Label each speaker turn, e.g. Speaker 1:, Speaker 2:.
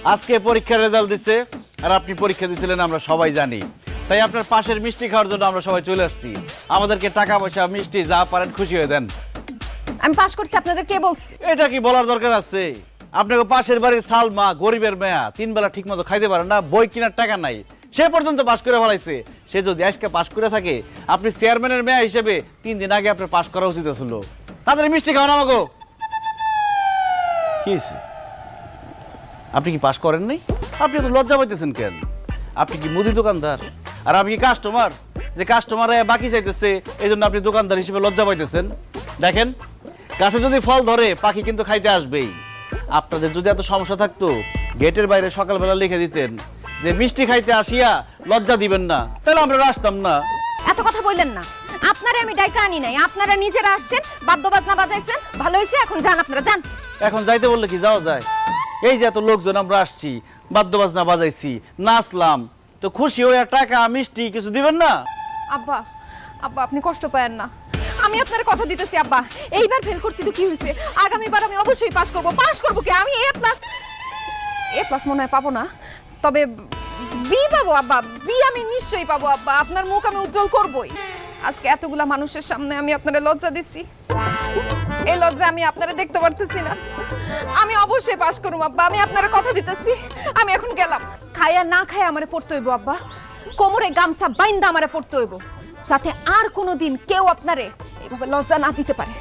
Speaker 1: আজকে পরীক্ষার রেজাল্ট দিচ্ছে আর আপনি পরীক্ষা দিছিলেন আমরা সবাই জানি। তাই আপনার পাশের মিষ্টি খাওয়ার জন্য আমরা সবাই চলে আসছি। আমাদেরকে টাকা পয়সা মিষ্টি যা পারেন খুশি হয়ে দেন।
Speaker 2: আমি পাস করছি আপনাদের কে বলছে?
Speaker 1: এটা কি বলার দরকার আছে? আপনাকে পাশের বাড়ির সালমা গরিবের মেয়া 3 বেলা ঠিক মতো খাইতে পারে না, বই কেনার টাকা নাই, সে পর্যন্ত পাস করে ফেলাইছে। সে যদি আজকে পাস করে থাকে, আপনি চেয়ারম্যানের মেয়া হিসেবে 3 দিন আগে আপনার পাস করা উচিত ছিল। তাদের মিষ্টি খাওয়ান আমাকে। কি হয়েছে? আপনি কি পাস করেন নাই? আপনি তো লজ্জা পাইতেছেন কেন? আপনি কি মুদি দোকানদার আর আমি কি কাস্টমার? যে কাস্টমারে বাকি চাইতেছে এই জন্য আপনি দোকানদার হিসেবে লজ্জা পাইতেছেন? দেখেন, গাছে যদি ফল ধরে পাখি কিন্তু খাইতে আসবেই। আপনাদের যদি এত সমস্যা থাকতো, গেটের বাইরে সকালবেলা লিখে দিতেন যে মিষ্টি খাইতে আসিয়া লজ্জা দিবেন না, তাহলে আমরা আসতাম না।
Speaker 2: এত কথা বললেন না। আপনারা আমি ডাইকা আনি নাই, আপনারা নিজেরা আসছেন, বাদ্য বাজনা বাজাইছেন, ভালো হয়েছে। এখন যান, আপনারা যান।
Speaker 1: এখন যাইতে বললে কি যাওয়া যায়? এই যে এত লোকজন আমরা আসছি, বাদ্য বাজনা বাজাইছি, নাচলাম, তো খুশি হয়ে টাকা মিষ্টি কিছু দিবেন না?
Speaker 2: আব্বা, আব্বা আপনি কষ্ট পায়েন না। আমি আপনার কথা দিতেছি আব্বা, এইবার ফেল করছি তো কি হয়েছে, আগামীবার আমি অবশ্যই পাস করব। পাস করব কি, আমি এ প্লাস মনে হয় পাবো না, তবে বি পাবো আব্বা। বি আমি নিশ্চয়ই পাবো আব্বা। আপনার মুখ আমি উজ্জ্বল করবই। আজকে এতগুলা মানুষের সামনে আমি আপনারে লজ্জা দিচ্ছি, এই লজ্জা আমি আপনারা দেখতে পারতেছি না। আমি অবশ্যই পাস করব আব্বা, আমি আপনারা কথা দিতেছি। আমি এখন গেলাম। খায়া না খায়া আমারে পড়তে হইব আব্বা, কোমরে গামছা বাইন্দা আমারে পড়তে হইব, সাথে আর কোনোদিন কেউ আপনারে এইভাবে লজ্জা না দিতে পারে।